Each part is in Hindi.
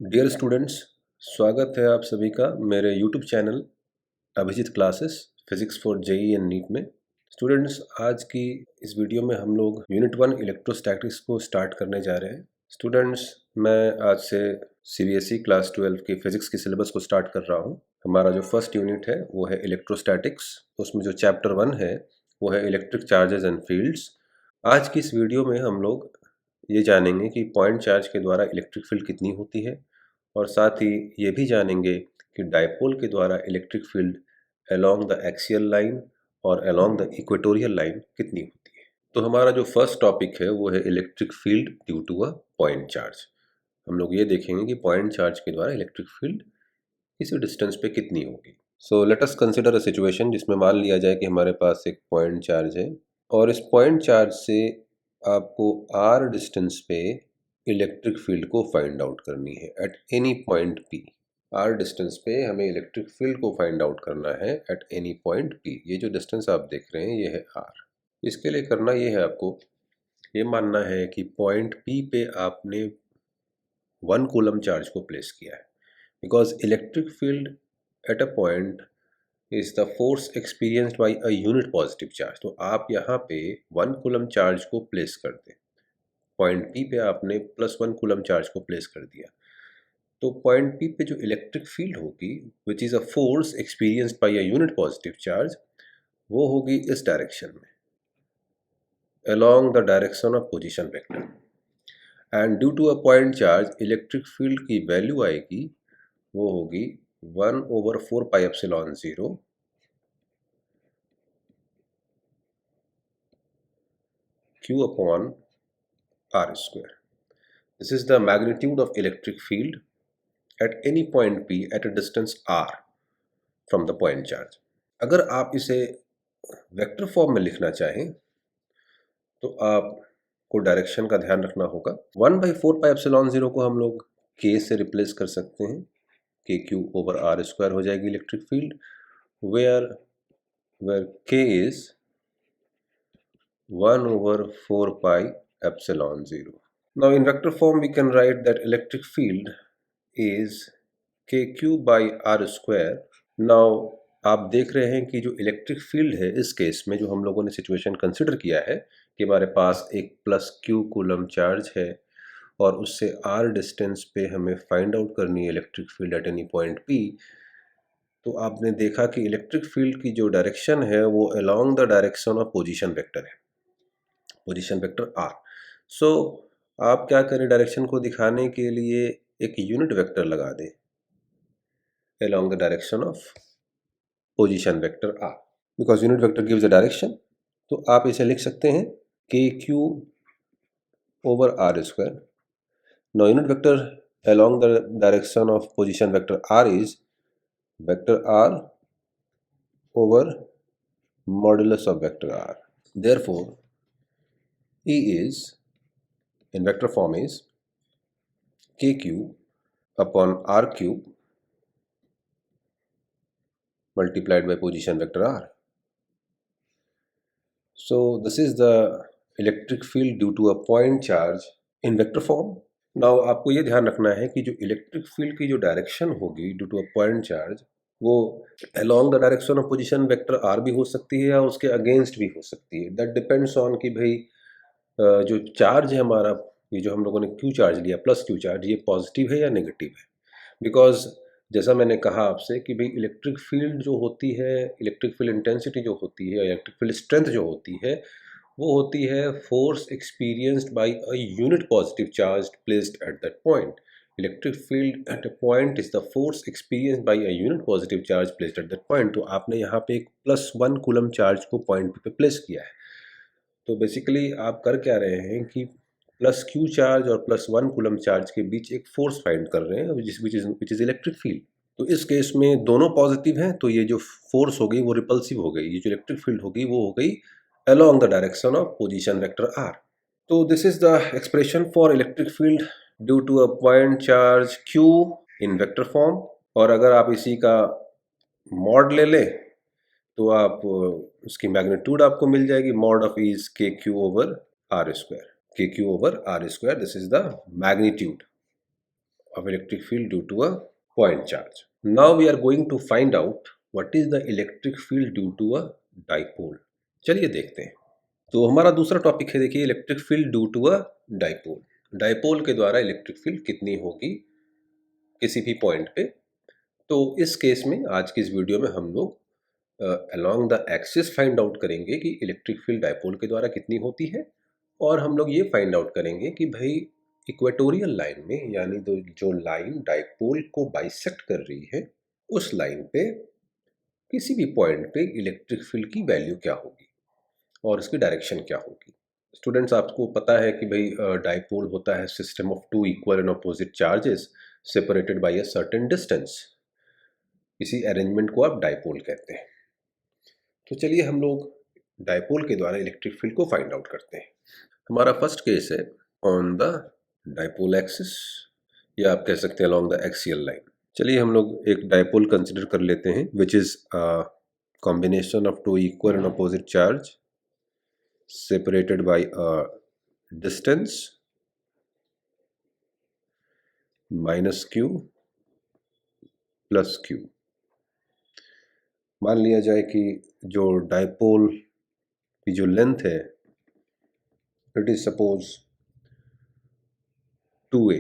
डियर स्टूडेंट्स, स्वागत है आप सभी का मेरे YouTube channel Abhijeet classes physics for JEE and NEET में। स्टूडेंट्स, आज की इस वीडियो में हम लोग यूनिट 1 इलेक्ट्रोस्टैटिक्स को स्टार्ट करने जा रहे हैं। स्टूडेंट्स, मैं आज से सीबीएसई क्लास 12 की फिजिक्स की सिलेबस को स्टार्ट कर रहा हूँ। हमारा जो फर्स्ट यूनिट है वो है इलेक्ट्रोस्टैटिक्स। उसमें जो चैप्टर 1 है वो है इलेक्ट्रिक चार्जेस एंड फील्ड्स। आज की इस वीडियो में हम लोग ये जानेंगे कि पॉइंट चार्ज के द्वारा इलेक्ट्रिक फील्ड कितनी होती है, और साथ ही ये भी जानेंगे कि डायपोल के द्वारा electric field along the axial line और अलोंग द इक्वेटोरियल लाइन कितनी होती है। तो हमारा जो फर्स्ट टॉपिक है वो है electric field due to a point charge. हम लोग ये देखेंगे कि पॉइंट चार्ज के द्वारा इलेक्ट्रिक फील्ड किसी डिस्टेंस पे कितनी होगी। So let us consider a situation जिसमें मान लिया जाए कि हमारे पास एक पॉइंट चार्ज है और इस पॉइंट चार्ज से आपको r डिस्टेंस पे इलेक्ट्रिक फील्ड को फाइंड आउट करनी है at any point p। r distance पे हमें इलेक्ट्रिक फील्ड को फाइंड आउट करना है एट एनी पॉइंट p। ये जो डिस्टेंस आप देख रहे हैं ये है r। इसके लिए करना ये है, आपको ये मानना है कि पॉइंट p पे आपने 1 कूलम चार्ज को प्लेस किया है, because electric field at a point is the force experienced by a unit positive charge. तो आप यहाँ पे 1 कूलम चार्ज को प्लेस कर दें, पॉइंट पी पे आपने +1 कूलम चार्ज को प्लेस कर दिया, तो पॉइंट पी पे जो इलेक्ट्रिक फील्ड होगी which is a force experienced by a unit positive charge, वो होगी इस डायरेक्शन में, along the direction of position vector. And due to a point charge electric field की वैल्यू आएगी, वो होगी 1/4πε0 q upon r²। This is the magnitude of electric field at any point P at a distance r from the point charge। अगर आप इसे वेक्टर फॉर्म में लिखना चाहें तो आपको डायरेक्शन का ध्यान रखना होगा। 1/4πε0 को हम लोग k से रिप्लेस कर सकते हैं, KQ/r² हो जाएगी electric field, where k is 1/4πε0। Now in vector form we can write that electric field is KQ/r²। Now आप देख रहे हैं कि जो इलेक्ट्रिक फील्ड है इस केस में, जो हम लोगों ने सिचुएशन कंसिडर किया है कि हमारे पास एक +q कूलम चार्ज है और उससे r डिस्टेंस पे हमें फाइंड आउट करनी है electric field at any point p। तो आपने देखा कि इलेक्ट्रिक फील्ड की जो डायरेक्शन है वो along the direction of position vector है, पोजीशन वेक्टर r। सो आप क्या करें, डायरेक्शन को दिखाने के लिए एक यूनिट वेक्टर लगा दें along the direction of position vector r, because unit vector gives a direction। तो आप इसे लिख सकते हैं KQ/r²। Now unit vector along the direction of position vector r is vector r over modulus of vector r। Therefore E is in vector form is KQ upon r cube multiplied by position vector r। So this is the electric field due to a point charge in vector form। Now आपको ये ध्यान रखना है कि जो इलेक्ट्रिक फील्ड की जो डायरेक्शन होगी due to a point charge, वो along the direction of position vector r भी हो सकती है या उसके अगेंस्ट भी हो सकती है। दैट डिपेंड्स ऑन कि भाई जो चार्ज है हमारा, ये जो हम लोगों ने Q चार्ज लिया +Q चार्ज, ये पॉजिटिव है या नेगेटिव है। बिकॉज जैसा मैंने कहा आपसे कि भाई इलेक्ट्रिक फील्ड जो होती है, इलेक्ट्रिक फील्ड इंटेंसिटी जो होती है, इलेक्ट्रिक फील्ड स्ट्रेंथ जो होती है, वो होती है force experienced by a unit positive charge placed at that point. Electric field at a point is the force experienced by a unit positive charge placed at that point. तो आपने यहाँ पे एक +1 कूलम चार्ज को पॉइंट पे प्लेस किया है। तो बेसिकली आप कर क्या रहे हैं कि +Q चार्ज और +1 कूलम चार्ज के बीच एक फोर्स फाइंड कर रहे हैं विच इज इलेक्ट्रिक फील्ड। तो इस केस में दोनों पॉजिटिव हैं, तो ये जो फोर्स हो गई वो रिपल्सिव हो गई, ये जो इलेक्ट्रिक फील्ड होगी वो हो गई along the direction of position vector r। तो this is the expression for electric field due to a point charge q in vector form। और अगर आप इसी का मॉड ले लें तो आप उसकी मैग्नीट्यूड आपको मिल जाएगी, mod of is KQ/r²। KQ/r², this is the magnitude of electric field due to a point charge. Now we are going to find out what is the electric field due to a dipole. चलिए देखते हैं। तो हमारा दूसरा टॉपिक है, देखिए, electric field due to a dipole. Dipole के द्वारा इलेक्ट्रिक फील्ड कितनी होगी किसी भी पॉइंट पे। तो इस केस में आज की इस वीडियो में हम लोग along the axis find out करेंगे कि इलेक्ट्रिक फील्ड डाइपोल के द्वारा कितनी होती है, और हम लोग ये फाइंड आउट करेंगे कि भाई इक्वेटोरियल लाइन में, यानी जो लाइन डाइपोल को बाइसेक्ट कर रही है, उस लाइन पे किसी भी पॉइंट पे इलेक्ट्रिक फील्ड की वैल्यू क्या होगी और इसकी डायरेक्शन क्या होगी। स्टूडेंट्स, आपको पता है कि भाई डाइपोल होता है system of two equal and opposite charges separated by a certain distance. इसी अरेंजमेंट को आप डाइपोल कहते हैं। तो चलिए हम लोग डाइपोल के द्वारा इलेक्ट्रिक फील्ड को फाइंड आउट करते हैं। हमारा फर्स्ट केस है ऑन द डाइपोल एक्सिस, या आप कह सकते हैं अलोंग द एक्सियल लाइन। चलिए हम लोग एक डाइपोल कंसिडर कर लेते हैं which is combination of two equal and opposite charge separated by a distance minus q plus q। मान लिया जाए कि जो डाइपोल की जो लेंथ है, it is suppose 2a।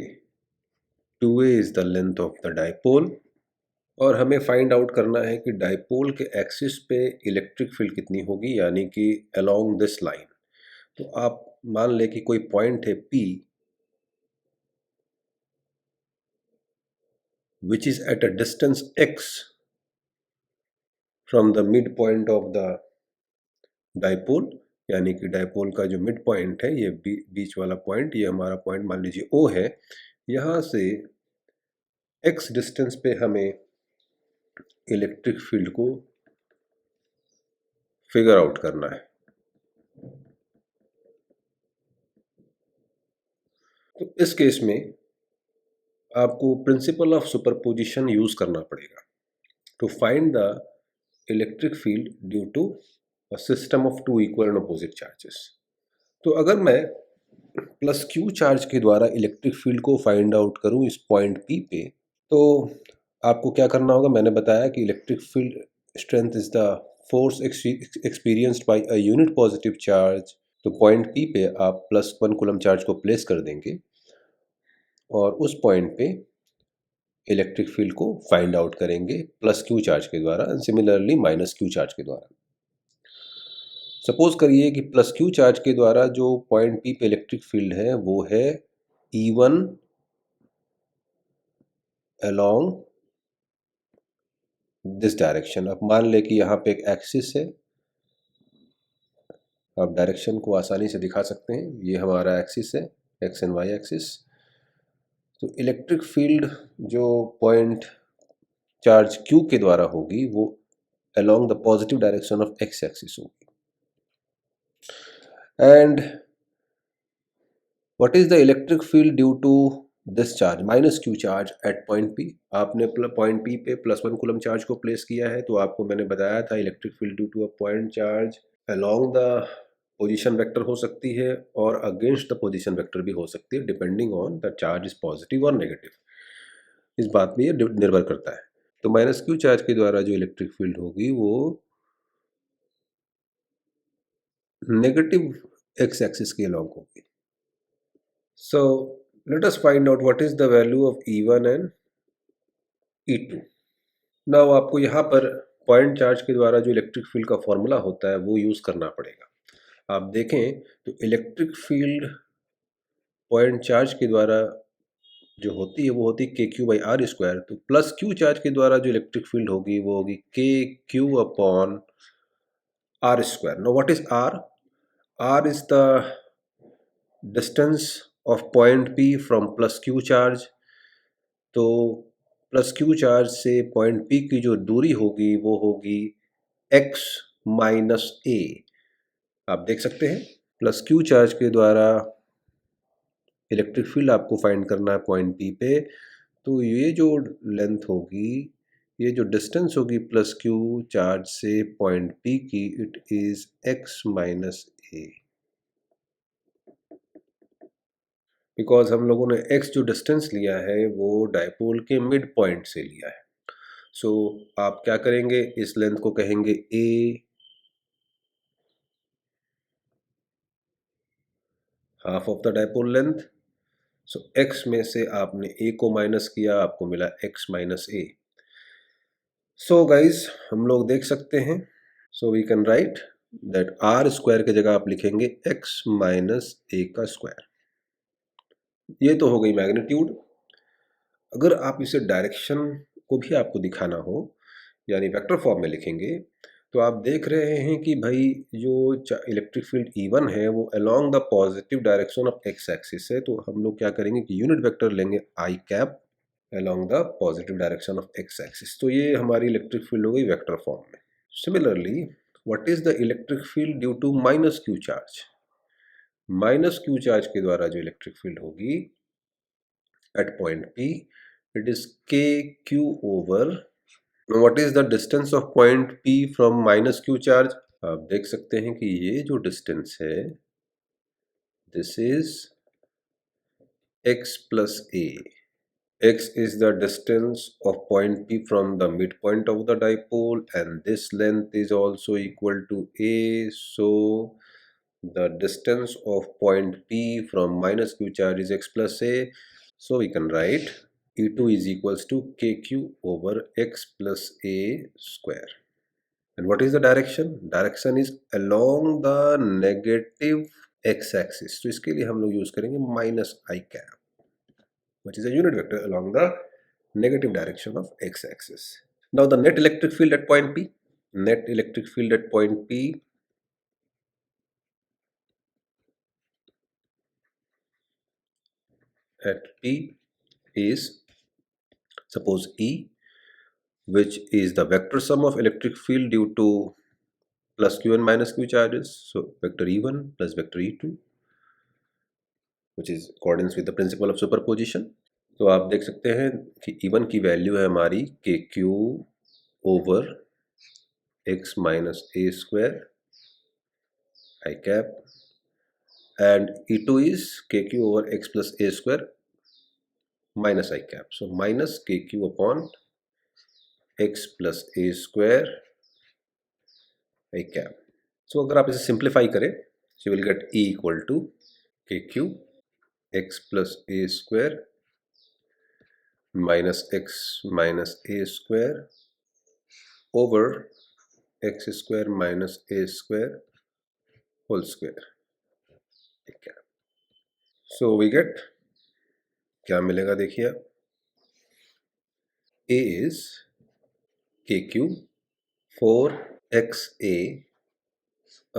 2a is the length of the dipole, और हमें फाइंड आउट करना है कि डाइपोल के एक्सिस पे इलेक्ट्रिक फील्ड कितनी होगी, यानी कि अलोंग दिस लाइन। तो आप मान लें कि कोई पॉइंट है P which is at a distance x from the midpoint of the dipole, यानी कि डाइपोल का जो मिड पॉइंट है, ये बीच वाला पॉइंट, ये हमारा पॉइंट मान लीजिए O है। यहाँ से x डिस्टेंस पे हमें इलेक्ट्रिक फील्ड को फिगर आउट करना है। तो इस केस में आपको प्रिंसिपल ऑफ सुपरपोजिशन यूज करना पड़ेगा to find the electric field due to a system of two equal and opposite charges. तो अगर मैं प्लस क्यू चार्ज के द्वारा इलेक्ट्रिक फील्ड को फाइंड आउट करूं इस पॉइंट P पे, तो आपको क्या करना होगा। मैंने बताया कि electric field strength is the force experienced by a unit positive charge. तो पॉइंट P पे आप +1 कूलम चार्ज को प्लेस कर देंगे और उस पॉइंट पे इलेक्ट्रिक फील्ड को फाइंड आउट करेंगे प्लस क्यू चार्ज के द्वारा, सिमिलरली माइनस क्यू चार्ज के द्वारा। सपोज करिए कि प्लस क्यू चार्ज के द्वारा जो पॉइंट P पे इलेक्ट्रिक फील्ड है वो है E1 अलोंग दिस डायरेक्शन। अब मान लें कि यहाँ पे एक एक्सिस है, आप डायरेक्शन को आसानी से दिखा सकते हैं। ये हमारा एक्सिस है, एक्स एंड वाई एक्सिस। तो इलेक्ट्रिक फील्ड जो पॉइंट चार्ज Q के द्वारा होगी वो along the positive direction of x axis होगी। And what is the electric field due to this charge minus Q charge at point P। आपने पॉइंट P पे +1 कूलम चार्ज को प्लेस किया है, तो आपको मैंने बताया था electric field due to a point charge along the position vector हो सकती है और अगेंस्ट द पोजीशन वेक्टर भी हो सकती है, depending on the charge is positive और नेगेटिव। इस बात पे ये निर्भर करता है। तो माइनस क्यू चार्ज के द्वारा जो इलेक्ट्रिक फील्ड होगी वो नेगेटिव एक्स एक्सिस के अलोंग होगी। So let us find out what is the value of E1 and E2। Now आपको यहाँ पर पॉइंट चार्ज के द्वारा जो इलेक्ट्रिक फील्ड का फॉर्मूला होता है वो यूज करना पड़ेगा। आप देखें तो इलेक्ट्रिक फील्ड पॉइंट चार्ज के द्वारा जो होती है वो होती है KQ/R²। तो प्लस क्यू चार्ज के द्वारा जो इलेक्ट्रिक फील्ड होगी वो होगी KQ/R²। Now what is R? R is the distance of point P from plus Q charge. तो प्लस क्यू चार्ज से पॉइंट P की जो दूरी होगी वो होगी x माइनस a। आप देख सकते हैं प्लस क्यू चार्ज के द्वारा इलेक्ट्रिक फील्ड आपको फाइंड करना है पॉइंट P पे। तो ये जो लेंथ होगी, ये जो डिस्टेंस होगी प्लस क्यू चार्ज से पॉइंट P की, it is x minus a। Because हम लोगों ने x जो डिस्टेंस लिया है वो डायपोल के मिड पॉइंट से लिया है। सो आप क्या करेंगे, इस लेंथ को कहेंगे a, half of the dipole length. So x में से आपने a को माइनस किया, आपको मिला x minus a। So guys हम लोग देख सकते हैं, so we can write that r square की जगह आप लिखेंगे x माइनस a का स्क्वायर। ये तो हो गई मैग्नीट्यूड। अगर आप इसे डायरेक्शन को भी आपको दिखाना हो, यानी वेक्टर फॉर्म में लिखेंगे, तो आप देख रहे हैं कि भाई जो इलेक्ट्रिक फील्ड E1 है वो along the positive direction of x axis है। तो हम लोग क्या करेंगे कि यूनिट वेक्टर लेंगे i cap along the positive direction of x axis. तो ये हमारी इलेक्ट्रिक फील्ड हो गई वेक्टर फॉर्म में। Similarly, what is the electric field due to minus Q charge? Minus Q charge के द्वारा जो इलेक्ट्रिक फील्ड होगी at point P, it is kq over, now what is the distance of point P from minus q charge? आप देख सकते हैं कि ये जो डिस्टेंस है, this is x plus a. X is the distance of point P from the midpoint of the dipole, and this length is also equal to a. So the distance of point P from minus q charge is x plus a. So we can write E2 is equals to kq over x plus a square. And what is the direction? Direction is along the negative x axis. तो इसके लिए हम लोग यूज करेंगे minus I cap, which is a unit vector along the negative direction of x axis. Now the net electric field at point P. Net electric field at point P is, suppose E, which is the vector sum of electric field due to plus q and minus q charges. So vector E1 plus vector E2, which is accordance with the principle of superposition. तो आप देख सकते हैं कि E1 की वैल्यू है हमारी kq over x minus a square I cap, and E2 is kq over x plus a square minus I cap. So minus kq upon x plus a square I cap. So अगर आप इसे सिंप्लीफाई करें, so you will get E equal to kq x plus a square minus x minus a square over x square minus a square whole square. So we get, क्या मिलेगा देखिए आप, a is kq 4xa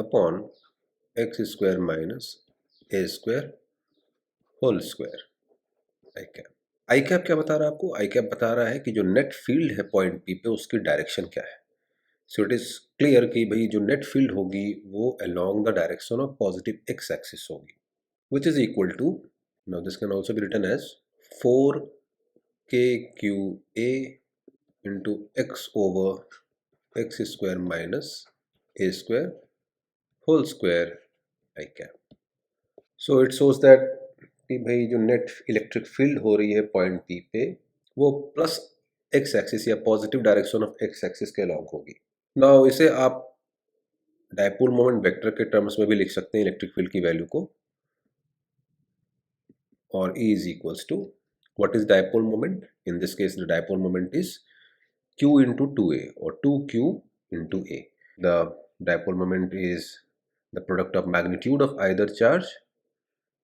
upon x square minus a square whole square I cap. I cap क्या बता रहा है आपको? आई कैप बता रहा है कि जो नेट फील्ड है पॉइंट पी पे उसकी डायरेक्शन क्या है। सो इट इज क्लियर कि भाई जो नेट फील्ड होगी वो along the direction of positive x axis होगी, which is equal to, now this can also be written as 4kqa into x over x square minus a square whole square I cap. So it shows that कि भाई जो नेट इलेक्ट्रिक फील्ड हो रही है पॉइंट पी पे वो प्लस एक्स एक्सिस या positive direction of x axis के अलॉन्ग होगी। नाउ इसे आप डायपोल मोमेंट वेक्टर के टर्म्स में भी लिख सकते हैं इलेक्ट्रिक फील्ड की वैल्यू को, और E is equals to, what is dipole moment? In this case the dipole moment is Q into 2A or 2Q into A. The dipole moment is the product of magnitude of either charge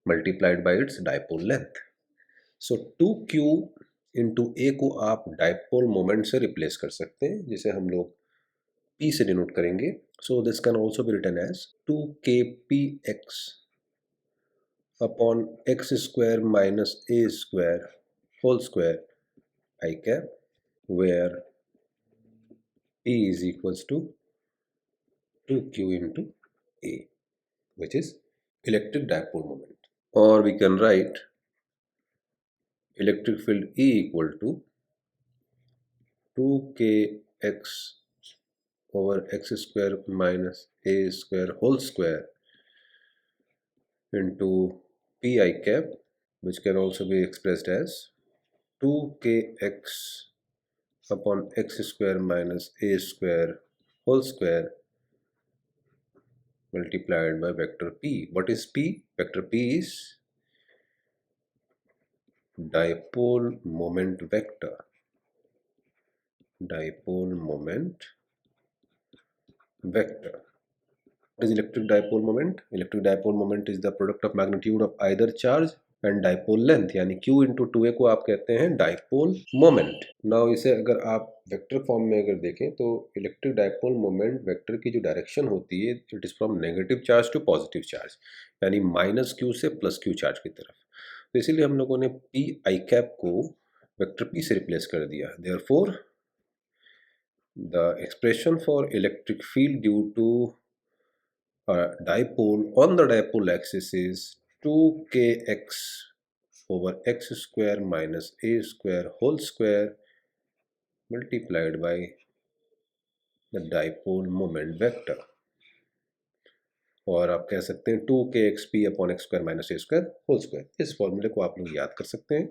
multiplied by its dipole length. So 2Q into A को आप dipole moment से replace कर सकते हैं, जिसे हम लोग P से denote करेंगे. So this can also be written as 2kpx upon x square minus a square whole square I cap, where P is equals to 2Q into A, which is electric dipole moment. Or we can write electric field E equal to 2kx over x square minus a square whole square into P I cap, which can also be expressed as 2kx upon x square minus a square whole square multiplied by vector p. What is p? Vector p is dipole moment vector. Dipole moment vector. What is electric dipole moment? Electric dipole moment is the product of magnitude of either charge and dipole length, यानी Q इंटू 2a को आप कहते हैं डाइपोल मोमेंट. नाउ इसे अगर आप वेक्टर फॉर्म में अगर देखें तो इलेक्ट्रिक डाइपोल मोमेंट वेक्टर की जो डायरेक्शन होती है it is from negative charge to positive charge, यानी माइनस क्यू से प्लस क्यू चार्ज की तरफ. तो इसीलिए हम लोगों ने पी आई कैप को वेक्टर पी से रिप्लेस कर दिया. Therefore the expression for electric field due to dipole on the dipole axis is 2kx over x square minus a square whole square multiplied by the dipole moment vector. और आप कह सकते हैं 2kxp upon x square minus a square whole square. इस फॉर्मूले को आप लोग याद कर सकते हैं,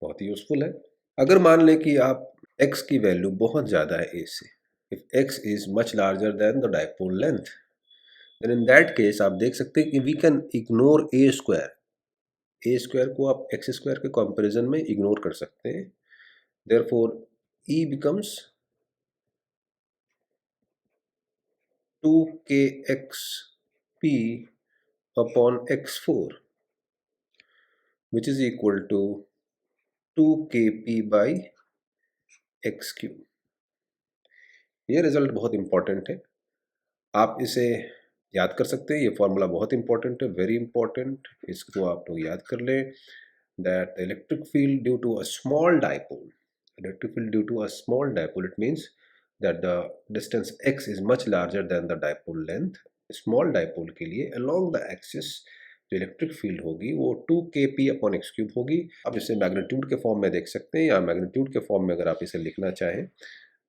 बहुत ही यूजफुल है. अगर मान लें कि आप x की वैल्यू बहुत ज़्यादा है a से, if x is much larger than the dipole length, then in that case आप देख सकते हैं कि we can ignore a square. a square को आप x square के कंपैरिजन में इग्नोर कर सकते हैं. therefore E becomes 2kxp upon x4 which is equal to 2kp by x cube. ये रिजल्ट बहुत इंपॉर्टेंट है, आप इसे याद कर सकते हैं. ये फॉर्मूला बहुत इंपॉर्टेंट है, वेरी इंपॉर्टेंट. इसको आप लोग याद कर लें. That the electric field due to a small dipole, electric field due to a small dipole, it means that the distance x is much larger than the dipole length. Small dipole के लिए अलोंग द एक्सिस जो इलेक्ट्रिक फील्ड होगी वो 2kp अपॉन एक्स क्यूब होगी. आप इसे मैग्नीट्यूड के फॉर्म में देख सकते हैं, या मैग्नीट्यूड के फॉर्म में अगर आप इसे लिखना चाहें,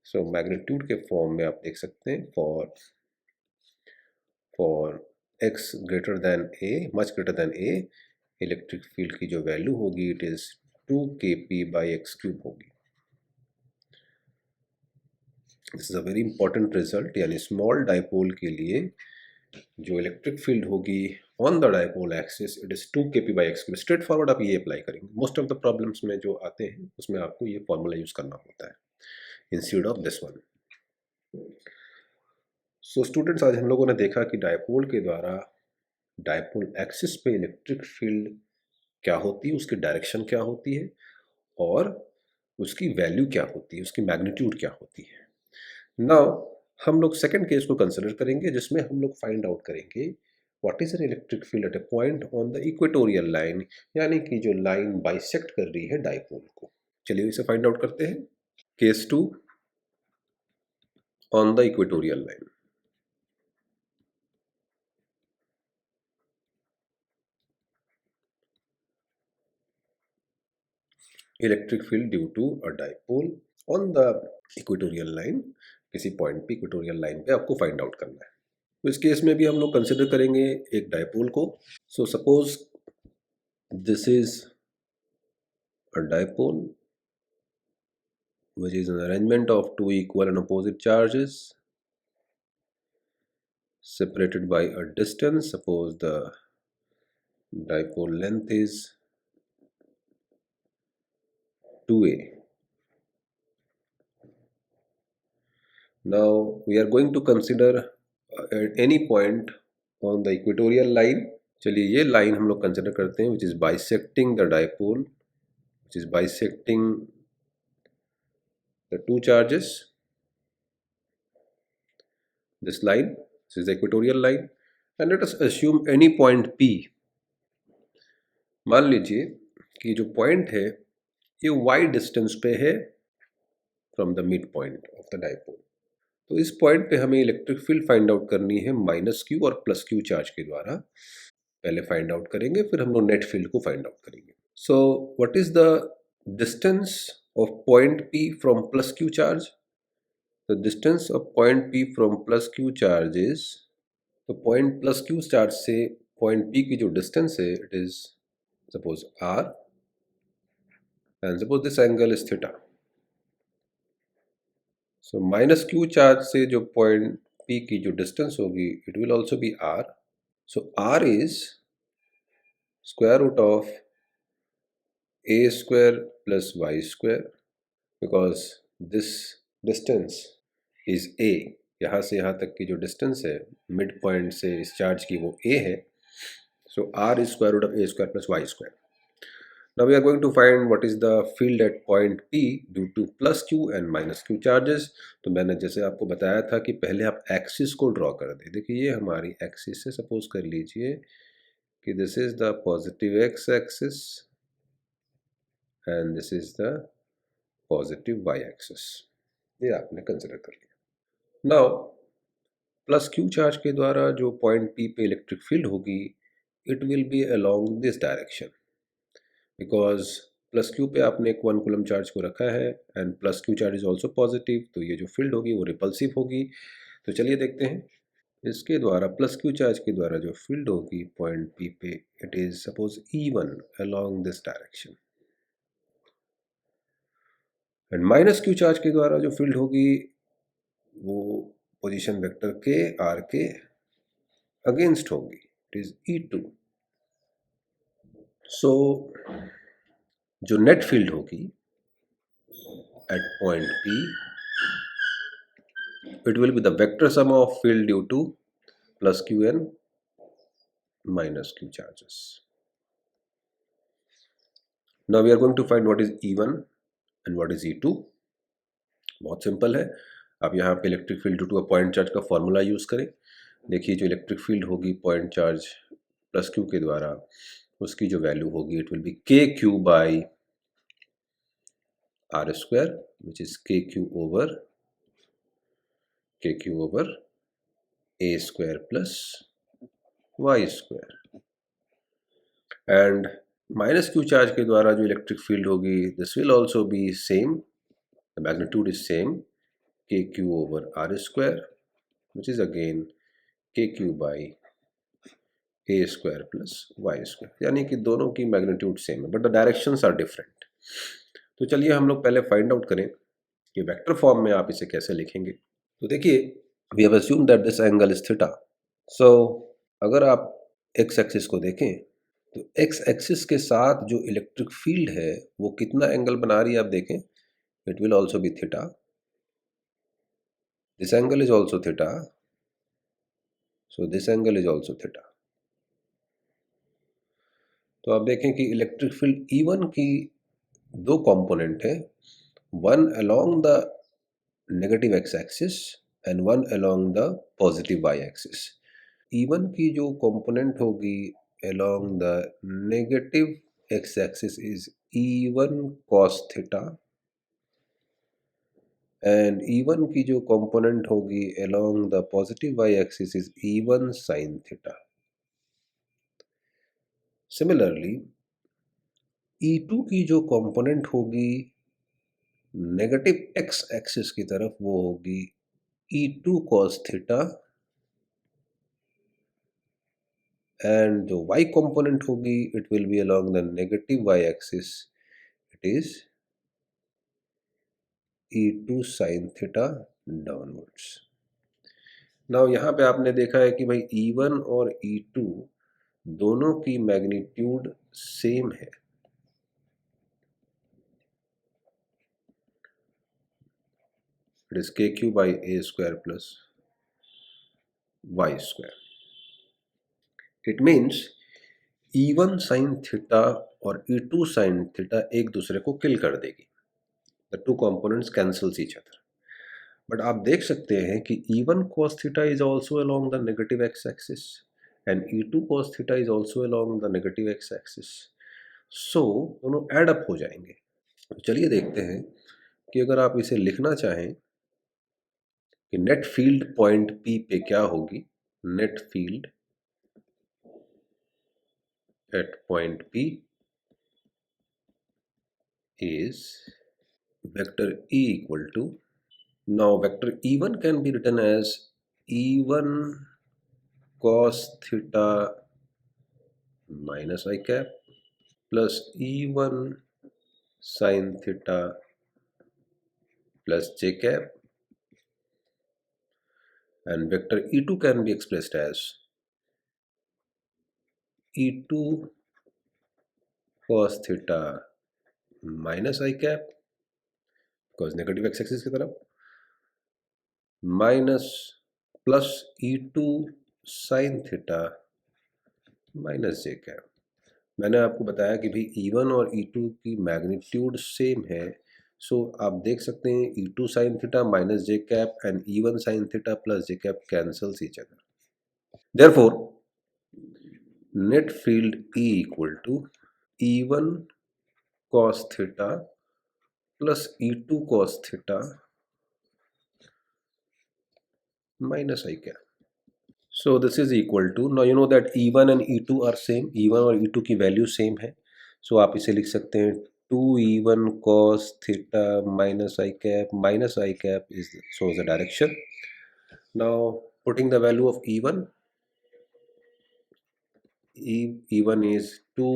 सो मैग्नीट्यूड के फॉर्म में आप देख सकते हैं for x greater than a, much greater than a, electric field की जो वैल्यू होगी it is 2kp by x cube होगी. This is a very important result, यानी स्मॉल डाइपोल के लिए जो इलेक्ट्रिक फील्ड होगी on the dipole axis it is 2kp by x cube. Straightforward आप ये अप्लाई करेंगे. मोस्ट ऑफ द प्रॉब्लम्स में जो आते हैं उसमें आपको ये फॉर्मूला यूज करना होता है instead of this one. So students, आज हम लोगों ने देखा कि डाइपोल के द्वारा डाइपोल एक्सिस पे इलेक्ट्रिक फील्ड क्या होती है, उसकी डायरेक्शन क्या होती है, और उसकी वैल्यू क्या होती है, उसकी मैग्नीट्यूड क्या होती है. नाउ हम लोग सेकंड केस को कंसिडर करेंगे जिसमें हम लोग फाइंड आउट करेंगे what is an electric field at A point on the equatorial line, यानी कि जो लाइन बाइसेक्ट कर रही है डाइपोल को. चलिए इसे फाइंड आउट करते हैं. Case 2 on the equatorial line. Electric field due to a dipole on the equatorial line. किसी पॉइंट पे इक्वेटोरियल लाइन पे आपको फाइंड आउट करना है. तो इस केस में भी हम लोग कंसिडर करेंगे एक डाइपोल को. So suppose this is a dipole which is an arrangement of two equal and opposite charges separated by a distance. Suppose the dipole length is 2a. Now we are going to consider at any point on the equatorial line. चलिए ये लाइन हम लोग कंसिडर करते हैं which is bisecting the dipole, which is bisecting the two charges. This line, this is the equatorial line, and let us assume any point P. मान लीजिए कि जो पॉइंट है ये y डिस्टेंस पे है from the mid point of the dipole. तो इस पॉइंट पे हमें इलेक्ट्रिक फील्ड फाइंड आउट करनी है माइनस क्यू और प्लस क्यू चार्ज के द्वारा. पहले फाइंड आउट करेंगे, फिर हम लोग नेट फील्ड को फाइंड आउट करेंगे. So what is the distance of point P from plus Q charge? The distance of point P from plus Q charge is, तो पॉइंट प्लस क्यू चार्ज से पॉइंट P की जो डिस्टेंस है it is suppose r, and suppose this angle is theta. So minus q charge से जो पॉइंट P की जो डिस्टेंस होगी, it will also be r. So r is square root of a square plus y square, because this distance is a. यहाँ से यहाँ तक की जो डिस्टेंस है मिड पॉइंट से इस चार्ज की, वो a है. So r is square root of a square plus y square. Now we are going to find what is the field at point P due to plus q and minus q charges. तो मैंने जैसे आपको बताया था कि पहले आप एक्सिस को ड्रॉ कर दें. देखिए ये हमारी एक्सिस है, सपोज कर लीजिए कि this is the positive x axis and this is the positive Y axis. ये आपने कंसिडर कर लिया. नाउ प्लस क्यू चार्ज के द्वारा जो पॉइंट P पे इलेक्ट्रिक फील्ड होगी, it will B along this direction, because plus Q पे आपने एक 1 कूलम चार्ज को रखा है and plus Q charge is also positive, तो ये जो फील्ड होगी वो रिपल्सिव होगी. तो चलिए देखते हैं. इसके द्वारा प्लस क्यू चार्ज के द्वारा जो फील्ड होगी पॉइंट P पे, it is suppose E1 along this direction, and minus Q charge के द्वारा जो फील्ड होगी वो पोजीशन वेक्टर के आर के अगेंस्ट होगी, इट इज E2. सो जो नेट फील्ड होगी at point P, it will be the vector sum of field due to plus q and minus q charges. Now we are going to find what is E1 and what is E2. बहुत सिंपल है. आप यहाँ पे electric field due to a point charge का फॉर्मूला यूज करें. देखिए जो इलेक्ट्रिक फील्ड होगी पॉइंट चार्ज प्लस क्यू के द्वारा, उसकी जो वैल्यू होगी it will be k Q by r square, which is के q over A square plus Y square. And minus Q charge के द्वारा जो इलेक्ट्रिक फील्ड होगी, this will also be same, the magnitude is same, k q over are square, which is again k Q by A square plus Y square. यानी कि दोनों की मैग्नीट्यूड सेम है but the directions are different. तो चलिए हम लोग पहले फाइंड आउट करें कि वेक्टर फॉर्म में आप इसे कैसे लिखेंगे. तो देखिए we have assumed that this angle is theta. So अगर आप एक्स एक्सिस को देखें तो एक्स एक्सिस के साथ जो इलेक्ट्रिक फील्ड है वो कितना एंगल बना रही है आप देखें. It will also B theta. This angle is also theta, so this angle is also theta. तो आप देखें कि इलेक्ट्रिक फील्ड E1 की दो कंपोनेंट है, one along the negative x axis and one along the positive Y axis. E1 की जो कंपोनेंट होगी along the negative x axis is E1 cos theta, and E1 की जो कंपोनेंट होगी along the positive Y axis is E1 sin theta. Similarly E2 की जो कंपोनेंट होगी नेगेटिव एक्स एक्सिस की तरफ, वो होगी E2 cos थीटा, एंड जो y कंपोनेंट होगी it will B along the negative y axis, it is E2 sin theta downwards. Now यहाँ पे आपने देखा है कि भाई E1 और E2 दोनों की मैग्नीट्यूड सेम है. इट इज के Q by A square plus Y square. It means E1 sin theta और E2 sin थीटा एक दूसरे को किल कर देगी. The two components cancels each other. But आप देख सकते हैं कि E1 cos theta is also along the negative x axis and E2 cos theta is also along the negative x axis. So दोनों एड अप हो जाएंगे. तो चलिए देखते हैं कि अगर आप इसे लिखना चाहें कि नेट फील्ड पॉइंट P पे क्या होगी. Net field at point P is vector E equal to, now vector E1 can be written as E1 cos theta minus I cap plus E1 sin theta plus j cap, and vector E2 can be expressed as E2 cos theta minus I cap, cos negative x axis की तरफ, minus plus E2 sin theta minus जे कैप। मैंने आपको बताया कि भाई E1 और E2 की मैग्नीट्यूड सेम है, सो आप देख सकते हैं E2 sin theta minus J cap and E1 sin theta plus J cap cancels each other. Therefore net field E equal to E1 cos theta plus E2 cos theta minus I cap. So this is equal to, now you know that E1 and E2 are same, E1 और E2 की वैल्यू सेम है, so आप इसे लिख सकते हैं 2E1 cos theta minus I cap is shows the direction. Now putting the value of E1, E1 is 2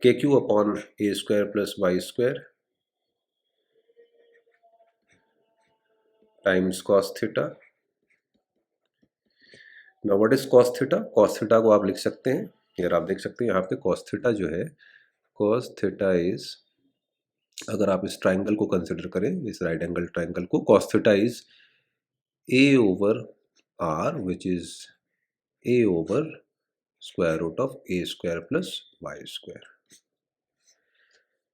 kq upon a square plus y square times cos theta. Now what is cos theta? Cos theta को आप लिख सकते हैं, यार आप देख सकते हैं यहाँ पे cos theta जो है, cos theta is, अगर आप इस ट्राइंगल को कंसिडर करें, इस राइट एंगल ट्राइंगल को, cos theta is a over r which is a over square root of a square plus y square.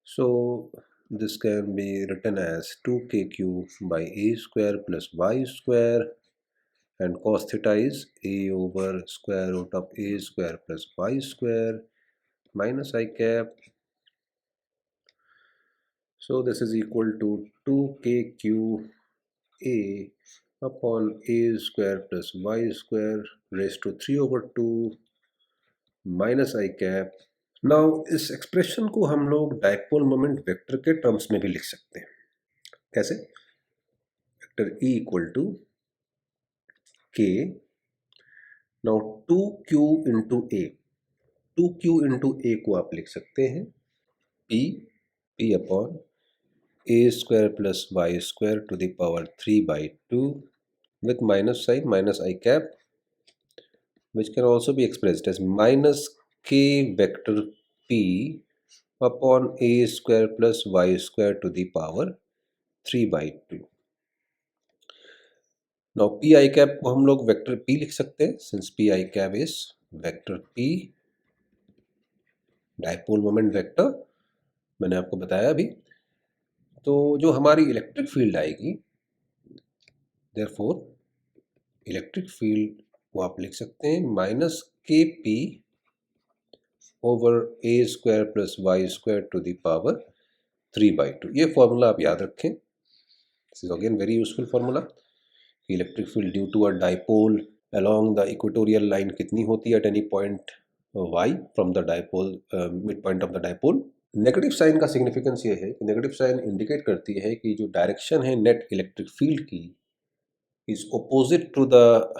So this can be written as 2kq by a square plus y square, and cos theta is a over square root of a square plus y square minus I cap. So this is equal to 2kq a upon a square plus y square raised to 3 over 2 minus I cap. Now इस एक्सप्रेशन को हम लोग डायपोल मोमेंट वेक्टर के टर्म्स में भी लिख सकते हैं। कैसे? वेक्टर E इक्वल टू के, नाउ 2q इंटू ए, 2q इंटू ए को आप लिख सकते हैं p upon a square plus y square to the power 3 by 2 with minus sign minus I cap, which can also be expressed as minus k vector p upon a square plus y square to the power 3 by 2. Now p I cap को हम लोग वेक्टर p लिख सकते हैं, since p I cap is vector p dipole moment vector, मैंने आपको बताया अभी। तो जो हमारी इलेक्ट्रिक फील्ड आएगी, देयरफॉर इलेक्ट्रिक फील्ड को आप लिख सकते हैं minus K P over A square plus Y square to the power 3 by 2। ये फॉर्मूला आप याद रखें, this is again very useful formula. Electric field due to a dipole along the equatorial line कितनी होती है at any point y from the dipole mid point of the dipole. Negative sign का सिग्निफिकेंस ये है कि नेगेटिव साइन इंडिकेट करती है कि जो डायरेक्शन है नेट इलेक्ट्रिक फील्ड की is opposite to the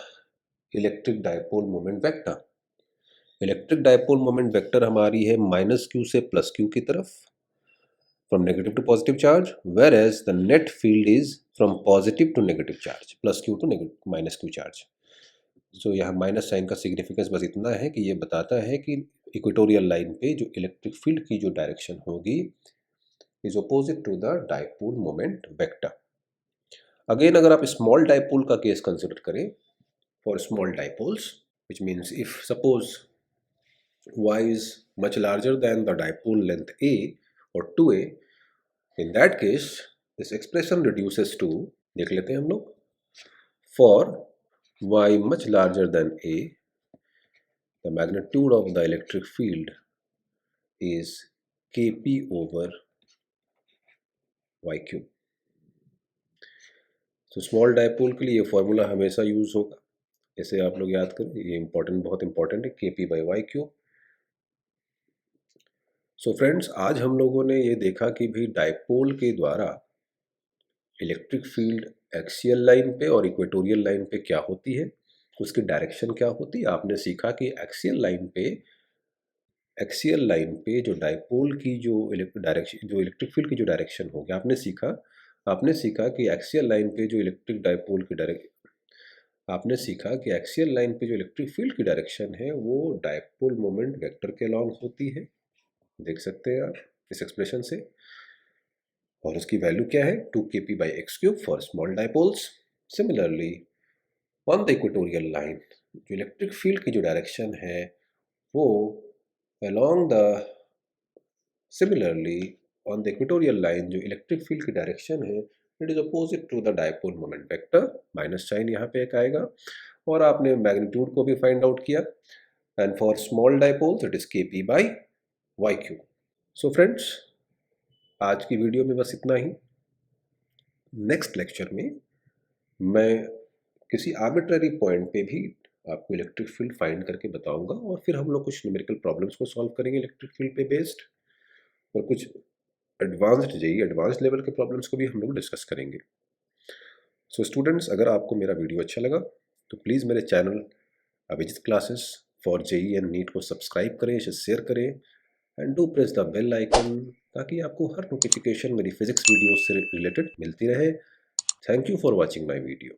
electric dipole moment vector. Electric dipole moment vector हमारी है माइनस क्यू से प्लस क्यू की तरफ, from negative to positive charge, whereas the net field is from positive to negative charge, plus q to negative minus q charge. So यहाँ माइनस साइन का सिग्निफिकेंस बस इतना है कि ये बताता है कि इक्वेटोरियल लाइन पे जो इलेक्ट्रिक फील्ड की जो डायरेक्शन होगी is opposite to the dipole moment vector. Again अगर आप स्मॉल डाइपोल का केस कंसिडर करें, for small dipoles, which means if suppose y is much larger than the dipole length a or 2a, in that case this expression reduces to, देख लेते हैं हम लोग, for y much larger than a the magnitude of the electric field is kp over y cube। तो स्मॉल डाइपोल के लिए ये फॉर्मूला हमेशा यूज होगा, इसे आप लोग याद करें, ये इंपॉर्टेंट, बहुत इंपॉर्टेंट है, kp by y cube। So friends, आज हम लोगों ने ये देखा कि भी डाइपोल के द्वारा इलेक्ट्रिक फील्ड एक्सियल लाइन पे और इक्वेटोरियल लाइन पे क्या होती है, उसकी डायरेक्शन क्या होती है। आपने सीखा कि एक्सियल लाइन पे एक्सियल लाइन पे जो डायपोल की जो इलेक्ट्रिक फील्ड की जो डायरेक्शन होगी, आपने सीखा कि एक्सियल लाइन पे जो इलेक्ट्रिक फील्ड की डायरेक्शन है वो डायपोल मोमेंट वेक्टर के अलॉन्ग होती है। देख सकते हैं आप इस एक्सप्रेशन से, और उसकी वैल्यू क्या है, 2kp/x³ for small dipoles. Similarly on the equatorial line जो इलेक्ट्रिक फील्ड की जो डायरेक्शन है वो along the similarly on the equatorial line जो इलेक्ट्रिक फील्ड की डायरेक्शन है it is opposite to the dipole moment vector. Minus sign यहाँ पे एक आएगा, और आपने मैग्नीट्यूड को भी फाइंड आउट किया, and for small dipoles it is kp/y³। So friends, आज की वीडियो में बस इतना ही। नेक्स्ट लेक्चर में मैं किसी आर्बिट्ररी पॉइंट पे भी आपको इलेक्ट्रिक फील्ड फाइंड करके बताऊंगा, और फिर हम लोग कुछ न्यूमेरिकल प्रॉब्लम्स को सॉल्व करेंगे इलेक्ट्रिक फील्ड पे बेस्ड, और कुछ एडवांस्ड लेवल के प्रॉब्लम्स को भी हम लोग डिस्कस करेंगे। सो स्टूडेंट्स, अगर आपको मेरा वीडियो अच्छा लगा तो प्लीज़ मेरे channel Abhijeet classes for JEE and NEET को सब्सक्राइब करें, इसे शेयर करें, and do press the bell icon, ताकि आपको हर नोटिफिकेशन मेरी फिजिक्स वीडियो से रिलेटेड मिलती रहे। Thank you for watching my video.